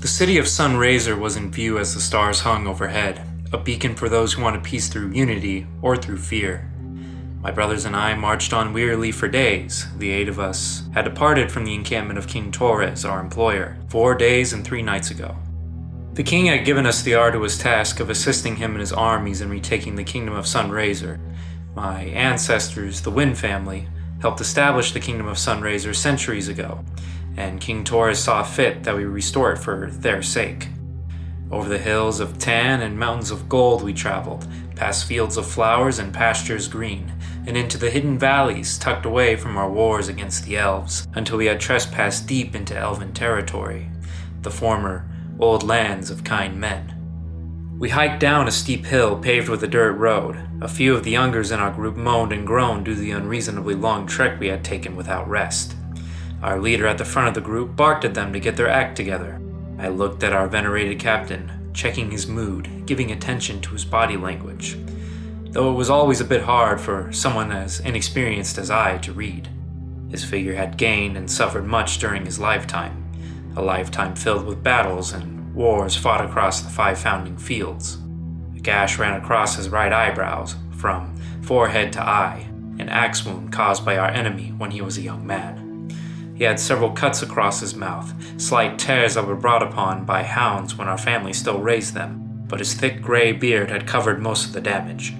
The city of Sunraiser was in view as the stars hung overhead, a beacon for those who wanted peace through unity or through fear. My brothers and I marched on wearily for days. The 8 of us had departed from the encampment of King Torres, our employer, 4 days and 3 nights ago. The king had given us the arduous task of assisting him and his armies in retaking the kingdom of Sunraiser. My ancestors, the Wind family, helped establish the kingdom of Sunraiser centuries ago, and King Torres saw fit that we restore it for their sake. Over the hills of tan and mountains of gold we traveled, past fields of flowers and pastures green, and into the hidden valleys tucked away from our wars against the elves, until we had trespassed deep into elven territory, the former old lands of kind men. We hiked down a steep hill paved with a dirt road. A few of the youngers in our group moaned and groaned due to the unreasonably long trek we had taken without rest. Our leader at the front of the group barked at them to get their act together. I looked at our venerated captain, checking his mood, giving attention to his body language, though it was always a bit hard for someone as inexperienced as I to read. His figure had gained and suffered much during his lifetime, a lifetime filled with battles and wars fought across the 5 founding fields. A gash ran across his right eyebrows, from forehead to eye, an axe wound caused by our enemy when he was a young man. He had several cuts across his mouth, slight tears that were brought upon by hounds when our family still raised them, but his thick gray beard had covered most of the damage.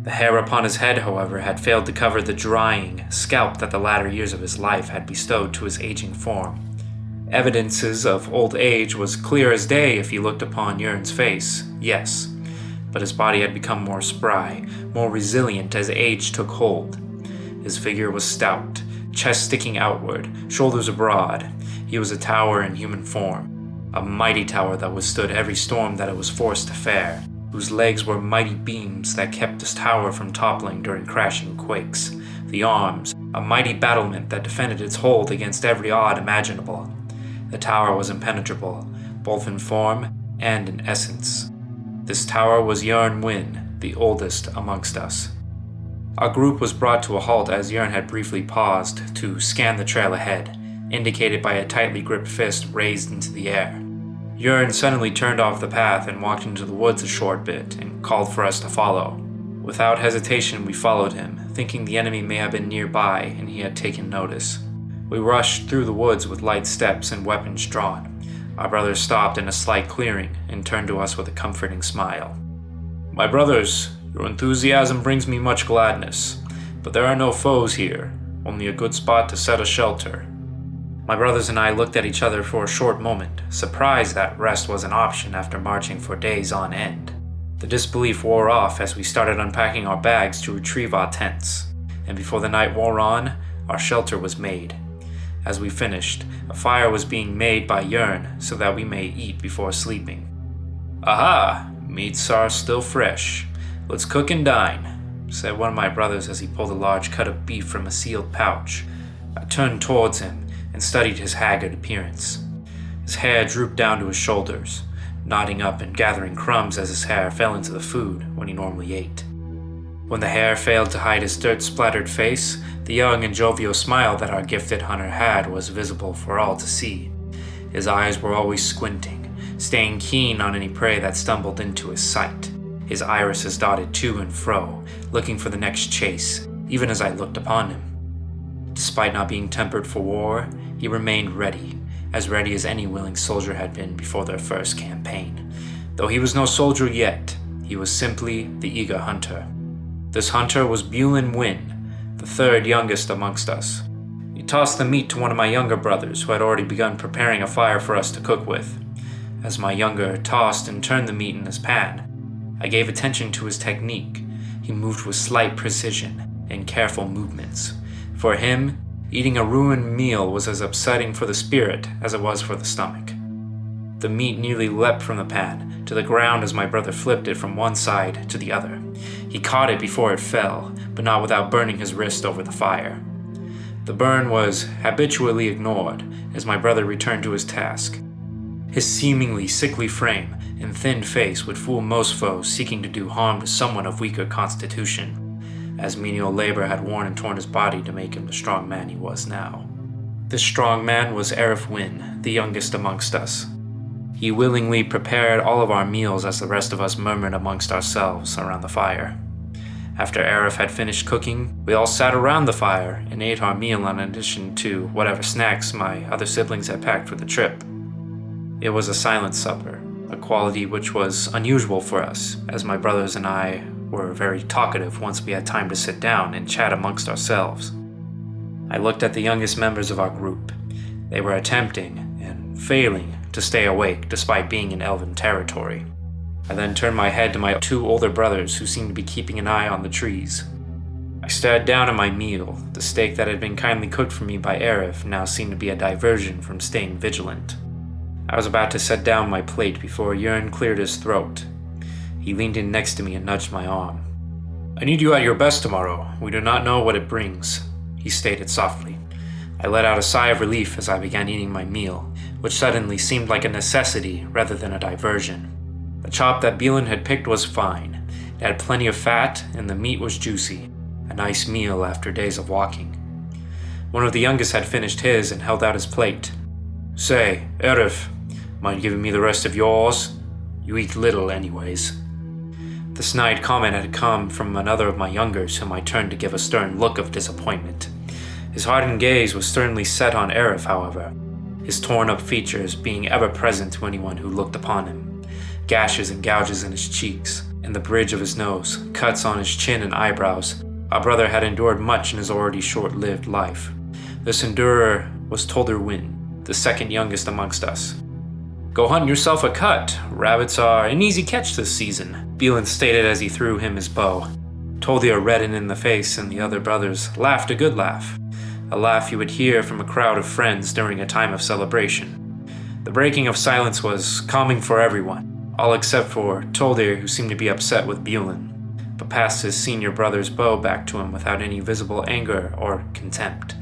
The hair upon his head, however, had failed to cover the drying scalp that the latter years of his life had bestowed to his aging form. Evidences of old age was clear as day if you looked upon Jörn's face, yes, but his body had become more spry, more resilient as age took hold. His figure was stout, chest sticking outward, shoulders abroad. He was a tower in human form, a mighty tower that withstood every storm that it was forced to fare, whose legs were mighty beams that kept this tower from toppling during crashing quakes. The arms, a mighty battlement that defended its hold against every odd imaginable. The tower was impenetrable, both in form and in essence. This tower was Jörn Wynn, the oldest amongst us. Our group was brought to a halt as Jörn had briefly paused to scan the trail ahead, indicated by a tightly gripped fist raised into the air. Jörn suddenly turned off the path and walked into the woods a short bit and called for us to follow. Without hesitation, we followed him, thinking the enemy may have been nearby and he had taken notice. We rushed through the woods with light steps and weapons drawn. Our brother stopped in a slight clearing and turned to us with a comforting smile. "My brothers, your enthusiasm brings me much gladness, but there are no foes here, only a good spot to set a shelter." My brothers and I looked at each other for a short moment, surprised that rest was an option after marching for days on end. The disbelief wore off as we started unpacking our bags to retrieve our tents, and before the night wore on, our shelter was made. As we finished, a fire was being made by Jörn so that we may eat before sleeping. "Aha! Meats are still fresh. Let's cook and dine," said one of my brothers as he pulled a large cut of beef from a sealed pouch. I turned towards him and studied his haggard appearance. His hair drooped down to his shoulders, knotting up and gathering crumbs as his hair fell into the food when he normally ate. When the hair failed to hide his dirt-splattered face, the young and jovial smile that our gifted hunter had was visible for all to see. His eyes were always squinting, staying keen on any prey that stumbled into his sight. His irises dotted to and fro, looking for the next chase, even as I looked upon him. Despite not being tempered for war, he remained ready as any willing soldier had been before their first campaign. Though he was no soldier yet, he was simply the eager hunter. This hunter was Bulin Wynn, the 3rd youngest amongst us. He tossed the meat to one of my younger brothers who had already begun preparing a fire for us to cook with. As my younger tossed and turned the meat in his pan, I gave attention to his technique. He moved with slight precision and careful movements. For him, eating a ruined meal was as upsetting for the spirit as it was for the stomach. The meat nearly leapt from the pan to the ground as my brother flipped it from one side to the other. He caught it before it fell, but not without burning his wrist over the fire. The burn was habitually ignored as my brother returned to his task. His seemingly sickly frame and thin face would fool most foes seeking to do harm to someone of weaker constitution, as menial labor had worn and torn his body to make him the strong man he was now. This strong man was Arif Wynn, the youngest amongst us. He He willingly prepared all of our meals as the rest of us murmured amongst ourselves around the fire. After Arif had finished cooking, we all sat around the fire and ate our meal in addition to whatever snacks my other siblings had packed for the trip. It was a silent supper, a quality which was unusual for us, as my brothers and I were very talkative once we had time to sit down and chat amongst ourselves. I looked at the youngest members of our group. They were attempting, and failing, to stay awake despite being in elven territory. I then turned my head to my two older brothers who seemed to be keeping an eye on the trees. I stared down at my meal. The steak that had been kindly cooked for me by Arif now seemed to be a diversion from staying vigilant. I was about to set down my plate before Yurin cleared his throat. He leaned in next to me and nudged my arm. "I need you at your best tomorrow. We do not know what it brings," he stated softly. I let out a sigh of relief as I began eating my meal, which suddenly seemed like a necessity rather than a diversion. The chop that Bielan had picked was fine. It had plenty of fat, and the meat was juicy. A nice meal after days of walking. One of the youngest had finished his and held out his plate. "Say, Arif, mind giving me the rest of yours? You eat little anyways." The snide comment had come from another of my youngers, whom I turned to give a stern look of disappointment. His hardened gaze was sternly set on Arif, however, his torn-up features being ever present to anyone who looked upon him. Gashes and gouges in his cheeks, and the bridge of his nose, cuts on his chin and eyebrows. Our brother had endured much in his already short-lived life. This endurer was Tolder Wynn, the second youngest amongst us. "Go hunt yourself a cut. Rabbits are an easy catch this season," Bielan stated as he threw him his bow. Toldir reddened in the face, and the other brothers laughed a good laugh. A laugh you would hear from a crowd of friends during a time of celebration. The breaking of silence was calming for everyone, all except for Toldir, who seemed to be upset with Bielan, but passed his senior brother's bow back to him without any visible anger or contempt.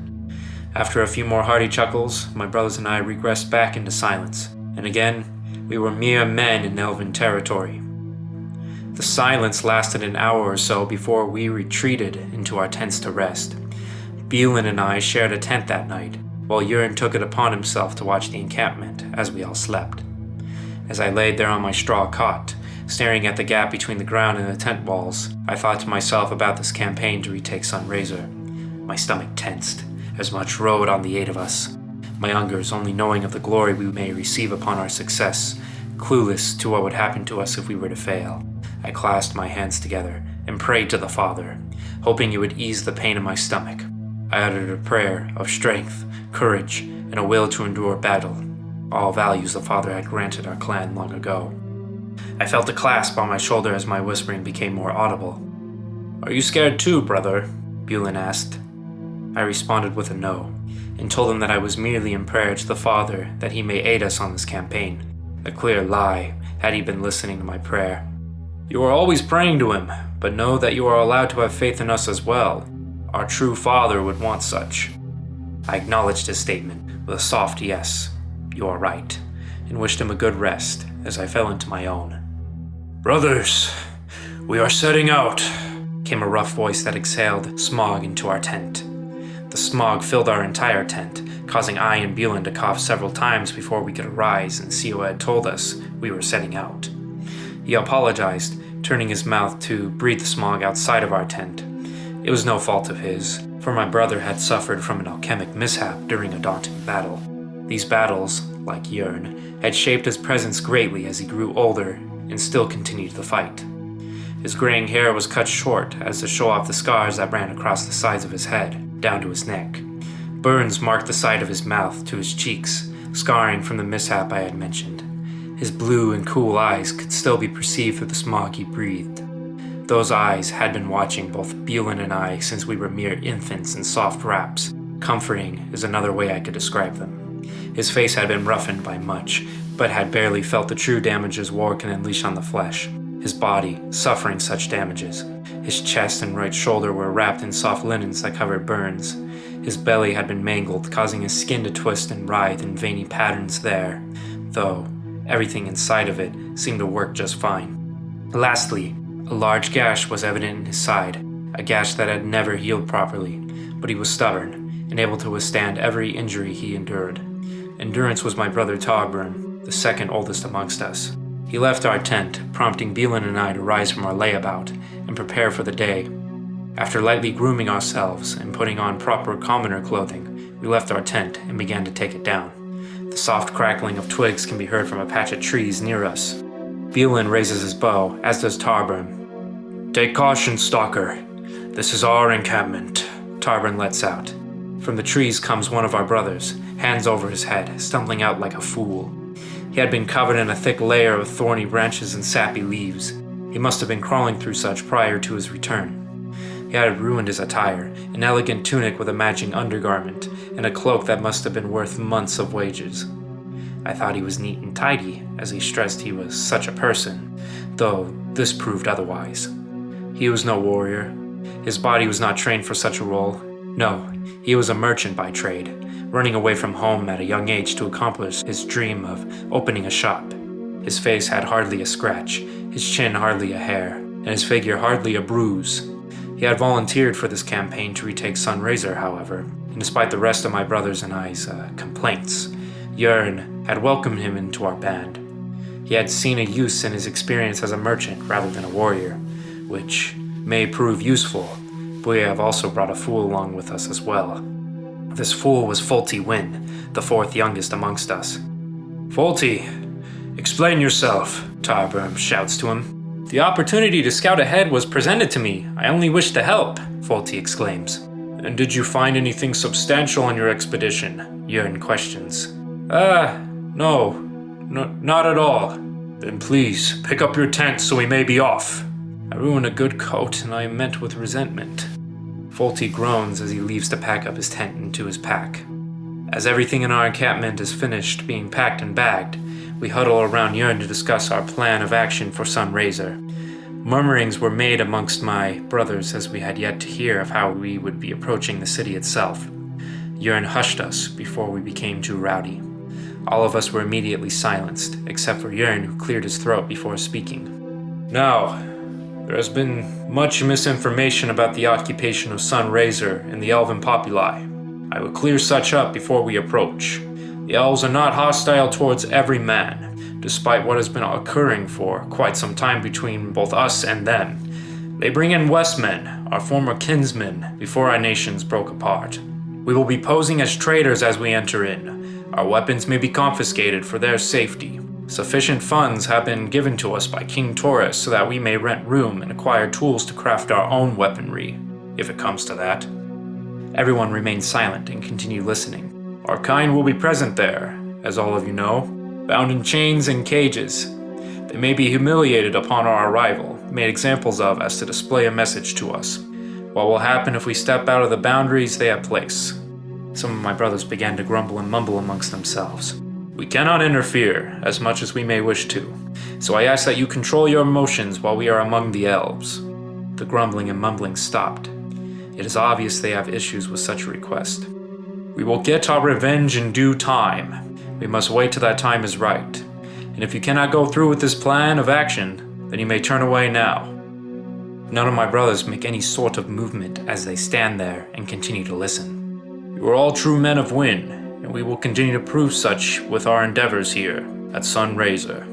After a few more hearty chuckles, my brothers and I regressed back into silence, and again, we were mere men in elven territory. The silence lasted an hour or so before we retreated into our tents to rest. Bielan and I shared a tent that night, while Yurin took it upon himself to watch the encampment as we all slept. As I laid there on my straw cot, staring at the gap between the ground and the tent walls, I thought to myself about this campaign to retake Sunraiser. My stomach tensed, as much rode on the 8 of us. My youngers only knowing of the glory we may receive upon our success, clueless to what would happen to us if we were to fail. I clasped my hands together and prayed to the Father, hoping it would ease the pain in my stomach. I uttered a prayer of strength, courage, and a will to endure battle, all values the Father had granted our clan long ago. I felt a clasp on my shoulder as my whispering became more audible. "Are you scared too, brother?" Bielan asked. I responded with a no, and told him that I was merely in prayer to the Father that he may aid us on this campaign. A clear lie, had he been listening to my prayer. "You are always praying to him, but know that you are allowed to have faith in us as well. Our true Father would want such." I acknowledged his statement with a soft yes, "You are right," and wished him a good rest as I fell into my own. "Brothers, we are setting out," came a rough voice that exhaled smog into our tent. The smog filled our entire tent, causing I and Bielan to cough several times before we could arise and see who had told us we were setting out. He apologized, turning his mouth to breathe the smog outside of our tent. It was no fault of his, for my brother had suffered from an alchemic mishap during a daunting battle. These battles, like Yurin, had shaped his presence greatly as he grew older and still continued the fight. His graying hair was cut short as to show off the scars that ran across the sides of his head, down to his neck. Burns marked the side of his mouth to his cheeks, scarring from the mishap I had mentioned. His blue and cool eyes could still be perceived through the smog he breathed. Those eyes had been watching both Bielan and I since we were mere infants in soft wraps. Comforting is another way I could describe them. His face had been roughened by much, but had barely felt the true damages war can unleash on the flesh. His body, suffering such damages. His chest and right shoulder were wrapped in soft linens that covered burns. His belly had been mangled, causing his skin to twist and writhe in veiny patterns there, though everything inside of it seemed to work just fine. Lastly, a large gash was evident in his side, a gash that had never healed properly, but he was stubborn and able to withstand every injury he endured. Endurance was my brother Togbern. the second oldest amongst us. He left our tent, prompting Beelan and I to rise from our layabout and prepare for the day. After lightly grooming ourselves and putting on proper commoner clothing, we left our tent and began to take it down. The soft crackling of twigs can be heard from a patch of trees near us. Beelan raises his bow, as does Tarburn. "Take caution, Stalker. This is our encampment," Tarburn lets out. From the trees comes one of our brothers, hands over his head, stumbling out like a fool. He had been covered in a thick layer of thorny branches and sappy leaves. He must have been crawling through such prior to his return. He had ruined his attire, an elegant tunic with a matching undergarment, and a cloak that must have been worth months of wages. I thought he was neat and tidy, as he stressed he was such a person, though this proved otherwise. He was no warrior. His body was not trained for such a role. No, he was a merchant by trade, running away from home at a young age to accomplish his dream of opening a shop. His face had hardly a scratch, his chin hardly a hair, and his figure hardly a bruise. He had volunteered for this campaign to retake Sunraiser, however, and despite the rest of my brothers and I's complaints, Jörn had welcomed him into our band. He had seen a use in his experience as a merchant rather than a warrior, which may prove useful, but we have also brought a fool along with us as well. This fool was Folty Wynn, the fourth youngest amongst us. "Folty, explain yourself," Tarburn shouts to him. "The opportunity to scout ahead was presented to me. I only wished to help," Folty exclaims. "And did you find anything substantial on your expedition?" Jörn questions. No, not at all." "Then please, pick up your tent so we may be off." "I ruined a good coat, and I am met with resentment." Folty groans as he leaves to pack up his tent into his pack. As everything in our encampment is finished being packed and bagged, we huddle around Jörn to discuss our plan of action for Sunraiser. Murmurings were made amongst my brothers as we had yet to hear of how we would be approaching the city itself. Jörn hushed us before we became too rowdy. All of us were immediately silenced, except for Jörn, who cleared his throat before speaking. "Now, there has been much misinformation about the occupation of Sunraiser and the elven populi. I will clear such up before we approach. The elves are not hostile towards every man, despite what has been occurring for quite some time between both us and them. They bring in Westmen, our former kinsmen, before our nations broke apart. We will be posing as traitors as we enter in. Our weapons may be confiscated for their safety. Sufficient funds have been given to us by King Taurus so that we may rent room and acquire tools to craft our own weaponry, if it comes to that." Everyone remained silent and continued listening. "Our kind will be present there, as all of you know, bound in chains and cages. They may be humiliated upon our arrival, made examples of as to display a message to us. What will happen if we step out of the boundaries they have placed?" Some of my brothers began to grumble and mumble amongst themselves. "We cannot interfere, as much as we may wish to, so I ask that you control your emotions while we are among the elves." The grumbling and mumbling stopped. It is obvious they have issues with such a request. "We will get our revenge in due time. We must wait till that time is right. And if you cannot go through with this plan of action, then you may turn away now." None of my brothers make any sort of movement as they stand there and continue to listen. "You are all true men of Wynn, and we will continue to prove such with our endeavors here at Sunraiser.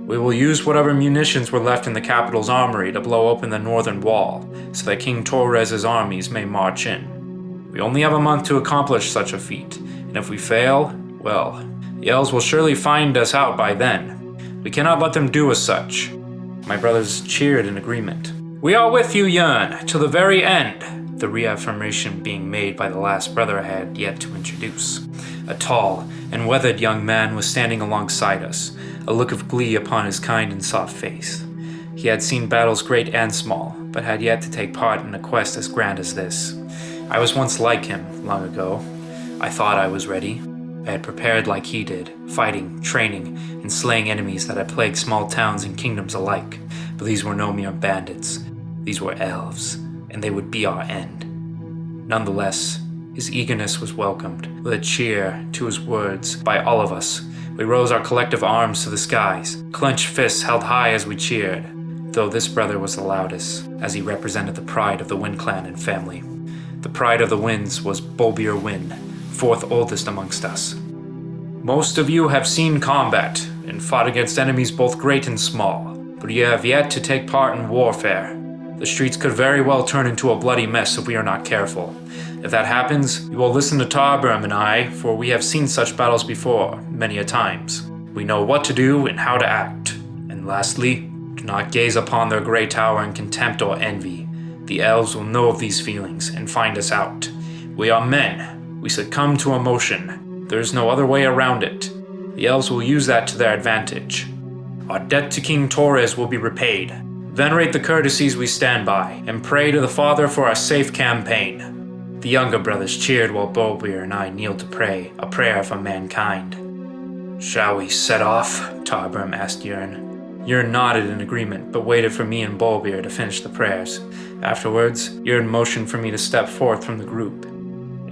We will use whatever munitions were left in the capital's armory to blow open the northern wall, so that King Torres's armies may march in. We only have a month to accomplish such a feat, and if we fail, well, the elves will surely find us out by then. We cannot let them do as such." My brothers cheered in agreement. "We are with you, Jörn, till the very end," the reaffirmation being made by the last brother I had yet to introduce. A tall and weathered young man was standing alongside us, a look of glee upon his kind and soft face. He had seen battles great and small, but had yet to take part in a quest as grand as this. I was once like him, long ago. I thought I was ready. I had prepared like he did, fighting, training, and slaying enemies that had plagued small towns and kingdoms alike. But these were no mere bandits. These were elves, and they would be our end. Nonetheless, his eagerness was welcomed with a cheer to his words by all of us. We rose our collective arms to the skies, clenched fists held high as we cheered, though this brother was the loudest, as he represented the pride of the Wynn clan and family. The pride of the Wynns was Bolbier Wynn, fourth oldest amongst us. Most of you have seen combat and fought against enemies both great and small, but you have yet to take part in warfare. The streets could very well turn into a bloody mess if we are not careful. If that happens, you will listen to Tarbrim and I, for we have seen such battles before, many a times. We know what to do and how to act. And lastly, do not gaze upon their grey tower in contempt or envy. The elves will know of these feelings and find us out. We are men. We succumb to emotion. There is no other way around it. The elves will use that to their advantage. Our debt to King Torres will be repaid. Venerate the courtesies we stand by, and pray to the Father for our safe campaign. The younger brothers cheered while Bolbir and I kneeled to pray, a prayer for mankind. Shall we set off? Tarbrim asked Yurn. Yurn nodded in agreement, but waited for me and Bolbir to finish the prayers. Afterwards, Yurn motioned for me to step forth from the group.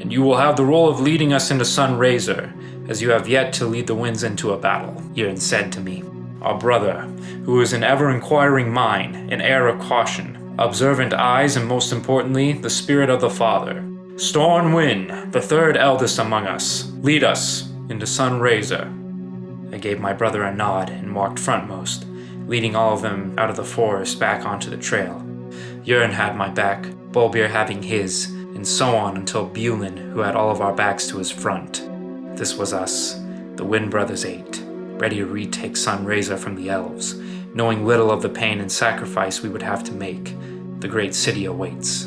And you will have the role of leading us into Sunraiser, as you have yet to lead the winds into a battle, Yurn said to me. Our brother, who is an ever-inquiring mind, an air of caution, observant eyes, and most importantly, the spirit of the Father. Stornwyn, the third eldest among us, lead us into Sunraiser. I gave my brother a nod and walked frontmost, leading all of them out of the forest back onto the trail. Yurn had my back, Bolbir having his, and so on until Bulin, who had all of our backs to his front. This was us, the Wind Brothers 8, ready to retake Sunraiser from the elves, knowing little of the pain and sacrifice we would have to make. The great city awaits.